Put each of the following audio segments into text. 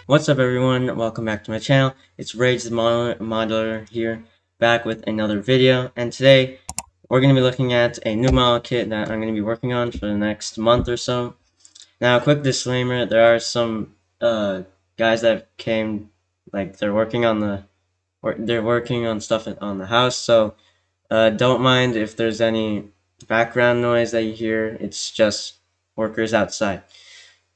What's up everyone, welcome back to my channel. It's Rage the Modeler here, back with another video, and today we're going to be looking at a new model kit that I'm going to be working on for the next month or so. Now, quick disclaimer, there are some guys that came, like they're working on stuff on the house, so don't mind if there's any background noise that you hear. It's just workers outside.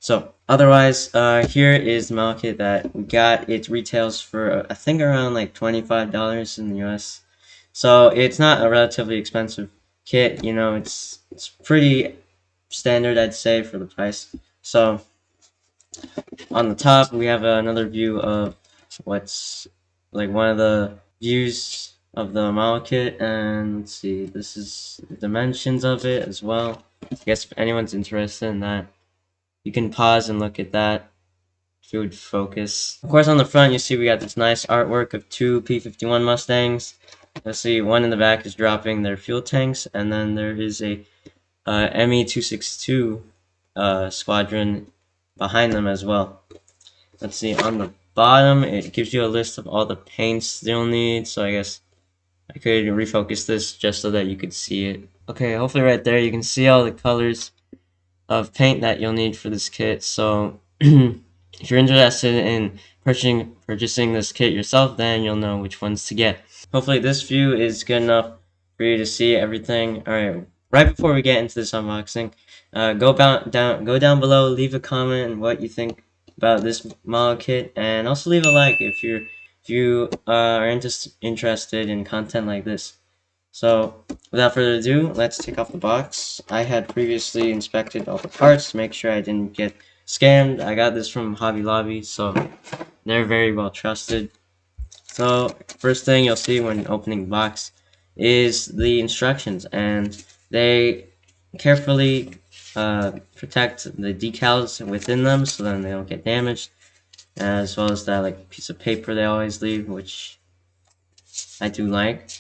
So otherwise, here is the model kit that we got. It retails for I think around like $25 in the US. So it's not a relatively expensive kit. You know, it's pretty standard, I'd say, for the price. So on the top, we have another view of what's like one of the views of the model kit, and let's see, this is the dimensions of it as well. I guess if anyone's interested in that, you can pause and look at that if you would focus. Of course, on the front, you see we got this nice artwork of two P-51 Mustangs. You'll see one in the back is dropping their fuel tanks, and then there is a ME-262 squadron behind them as well. Let's see, on the bottom, it gives you a list of all the paints you'll need, so I guess I could refocus this just so that you could see it. Okay, hopefully right there you can see all the colors of paint that you'll need for this kit. So if you're interested in purchasing this kit yourself, then you'll know which ones to get. Hopefully this view is good enough for you to see everything. Alright, right before we get into this unboxing, go down below, leave a comment on what you think about this model kit, and also leave a like if you are interested in content like this. So, without further ado, let's take off the box. I had previously inspected all the parts to make sure I didn't get scammed. I got this from Hobby Lobby, so they're very well trusted. So, first thing you'll see when opening the box is the instructions, and they carefully protect the decals within them so then they don't get damaged, as well as that like piece of paper they always leave, which I do like.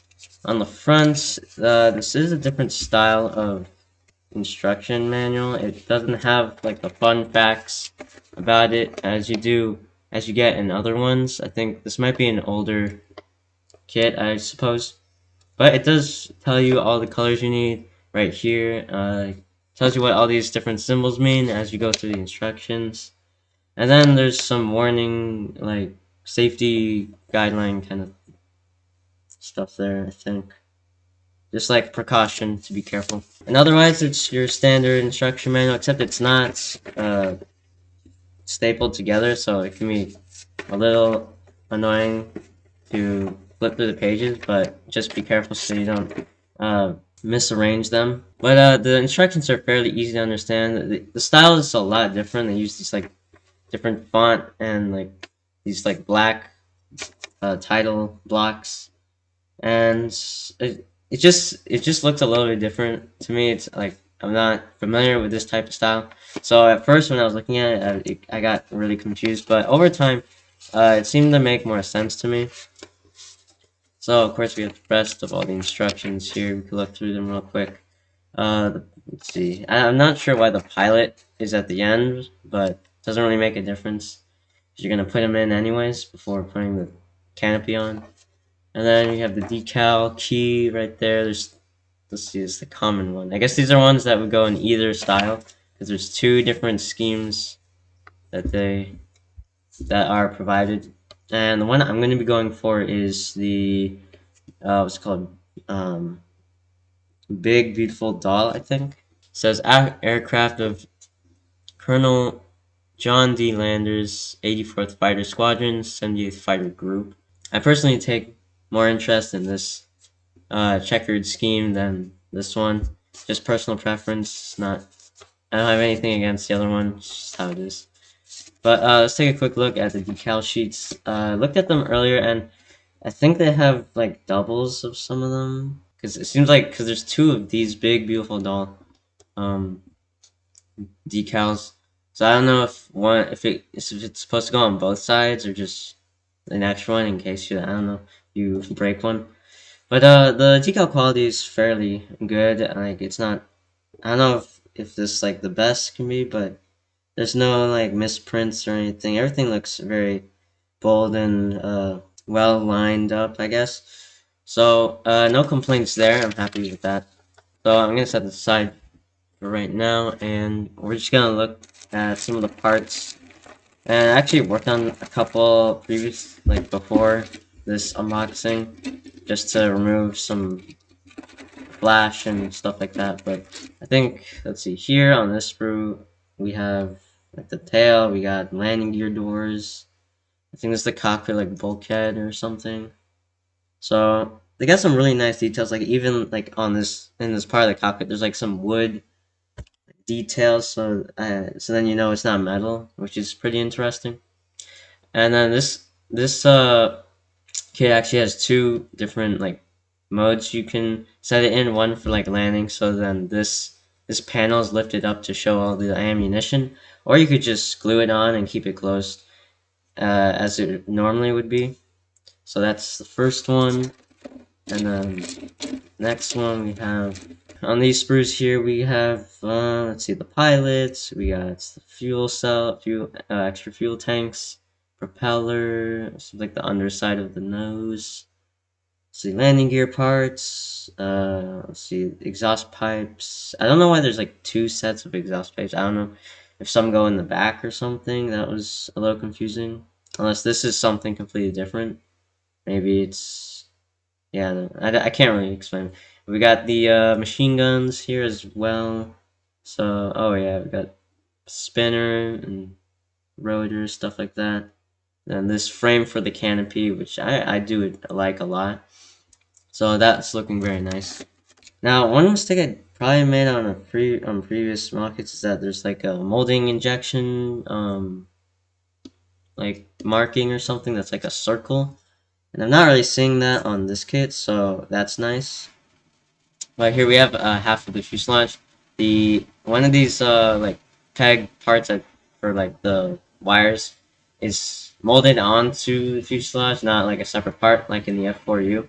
On the front, this is a different style of instruction manual. It doesn't have like the fun facts about it as you get in other ones. I think this might be an older kit, I suppose, but it does tell you all the colors you need right here. Tells you what all these different symbols mean as you go through the instructions, and then there's some warning, like safety guideline kind of stuff there, I think. Just like precaution to be careful. And otherwise, it's your standard instruction manual, except it's not stapled together, so it can be a little annoying to flip through the pages, but just be careful so you don't misarrange them. But the instructions are fairly easy to understand. The style is a lot different. They use these like different font and like these like black title blocks, and it just looks a little bit different to me. It's like I'm not familiar with this type of style, so at first when I was looking at it, I got really confused, but over time it seemed to make more sense to me. So of course we have the rest of all the instructions here. We can look through them real quick. Let's see, I'm not sure why the pilot is at the end, but it doesn't really make a difference because you're gonna put him in anyways before putting the canopy on. And then you have the decal key right there. Let's see, it's the common one. I guess these are ones that would go in either style, because there's two different schemes that are provided. And the one I'm going to be going for is the what's it called, Big Beautiful Doll, I think. It says aircraft of Colonel John D. Landers, 84th Fighter Squadron, 78th Fighter Group. I personally take more interest in this checkered scheme than this one. Just personal preference. I don't have anything against the other one. It's just how it is. But let's take a quick look at the decal sheets. I looked at them earlier, and I think they have like doubles of some of them. Because it seems like there's two of these big beautiful doll decals. So I don't know if it's supposed to go on both sides or just an extra one in case you break one. But the decal quality is fairly good. Like, it's not, I don't know if this like the best can be, but There's no like misprints or anything. Everything looks very bold and well lined up, I guess. So no complaints there. I'm happy with that. So I'm gonna set this aside for right now, and we're just gonna look at some of the parts. And I actually worked on a couple previous, like before this unboxing, just to remove some flash and stuff like that. But I think, let's see, here on this sprue, we have like the tail, we got landing gear doors. I think this is the cockpit, like bulkhead or something. So they got some really nice details, like even like on this, in this part of the cockpit, there's like some wood details, so then you know it's not metal, which is pretty interesting. And then this kit actually has two different like modes you can set it in. One for like landing, so then this panel is lifted up to show all the ammunition, or you could just glue it on and keep it closed as it normally would be. So that's the first one, and then next one we have on these sprues here we have let's see, the pilots, we got the fuel cell, extra fuel tanks, propeller, so like the underside of the nose. Let's see, landing gear parts. Let's see, exhaust pipes. I don't know why there's like two sets of exhaust pipes. I don't know if some go in the back or something. That was a little confusing. Unless this is something completely different. Maybe it's, yeah, I can't really explain. We got the machine guns here as well. So, oh yeah, we got spinner and rotor, stuff like that. And this frame for the canopy, which I do like a lot. So that's looking very nice. Now, one mistake I probably made on previous rockets is that there's like a molding injection, like marking or something that's like a circle. And I'm not really seeing that on this kit, so that's nice. But here we have half of the fuselage. One of these like peg parts for like the wires is molded onto the fuselage, not like a separate part like in the F4U,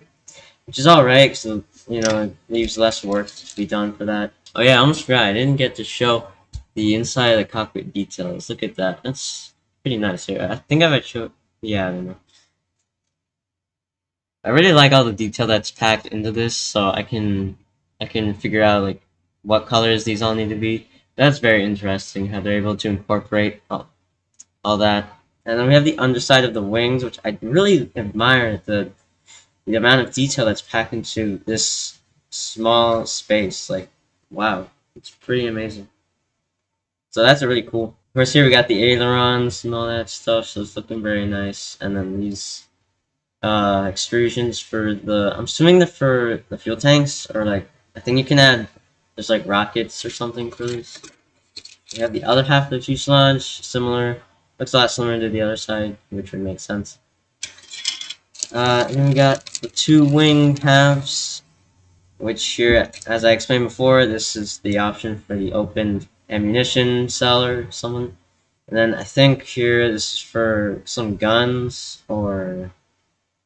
which is alright, so you know it leaves less work to be done for that. Oh yeah, I almost forgot. I didn't get to show the inside of the cockpit details. Look at that. That's pretty nice here. I think I've showed. Yeah, I don't know. I really like all the detail that's packed into this, so I can figure out like what colors these all need to be. That's very interesting how they're able to incorporate all that. And then we have the underside of the wings, which I really admire the amount of detail that's packed into this small space. Like, wow, it's pretty amazing. So that's really cool. Of course, here we got the ailerons and all that stuff, so it's looking very nice. And then these extrusions for I'm assuming they're for the fuel tanks, or like, I think you can add, there's like rockets or something for these. We have the other half of the fuselage, similar, looks a lot similar to the other side, which would make sense. And then we got the two wing halves, which here, as I explained before, this is the option for the open ammunition cell or something. And then I think here this is for some guns, or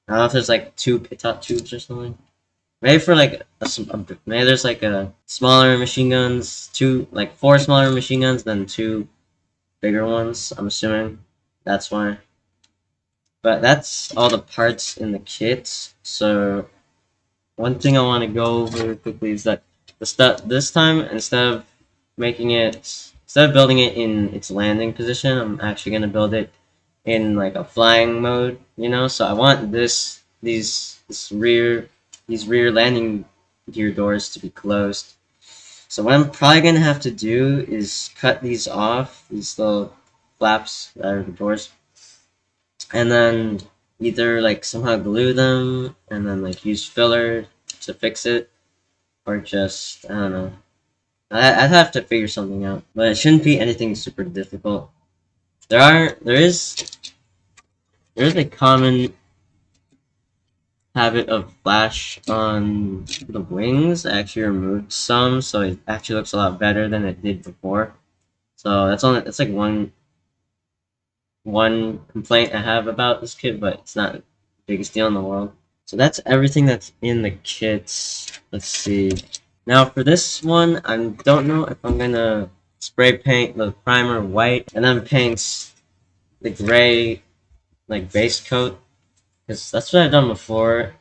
I don't know if there's like two top tubes or something. Maybe for like maybe there's like a smaller machine guns, four smaller machine guns, then two bigger ones. I'm assuming that's why. But that's all the parts in the kit. So one thing I want to go over quickly is that this time, instead of building it in its landing position, I'm actually gonna build it in like a flying mode, you know. So I want these rear landing gear doors to be closed. So what I'm probably gonna have to do is cut these off, these little flaps that are the doors, and then either like somehow glue them and then like use filler to fix it, or just, I don't know. I'd have to figure something out, but it shouldn't be anything super difficult. There is a common habit of flash on the wings. I actually removed some, so it actually looks a lot better than it did before. So that's like one complaint I have about this kit, but it's not the biggest deal in the world. So that's everything that's in the kits. Let's see. Now for this one, I don't know if I'm gonna spray paint the primer white, and then paints the gray like base coat, because that's what I've done before.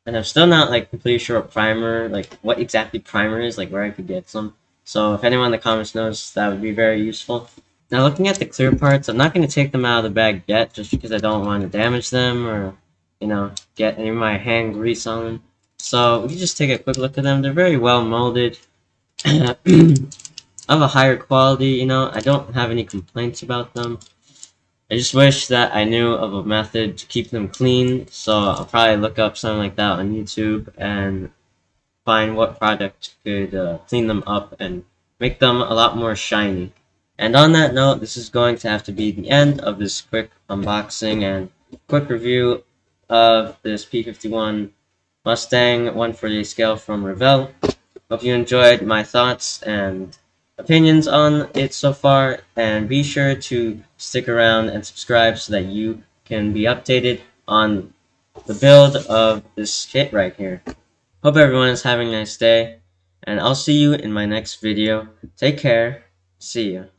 And I'm still not like completely sure what primer, like what exactly primer is, like where I could get some. So if anyone in the comments knows, that would be very useful. Now looking at the clear parts, I'm not going to take them out of the bag yet, just because I don't want to damage them or, you know, get any of my hand grease on them. So we can just take a quick look at them. They're very well molded. Of a higher quality, you know, I don't have any complaints about them. I just wish that I knew of a method to keep them clean, so I'll probably look up something like that on YouTube and find what product could clean them up and make them a lot more shiny. And on that note, this is going to have to be the end of this quick unboxing and quick review of this P-51 Mustang 1/48 scale from Revell. Hope you enjoyed my thoughts and opinions on it so far, and be sure to stick around and subscribe so that you can be updated on the build of this kit right here. Hope everyone is having a nice day, and I'll see you in my next video. Take care. See ya.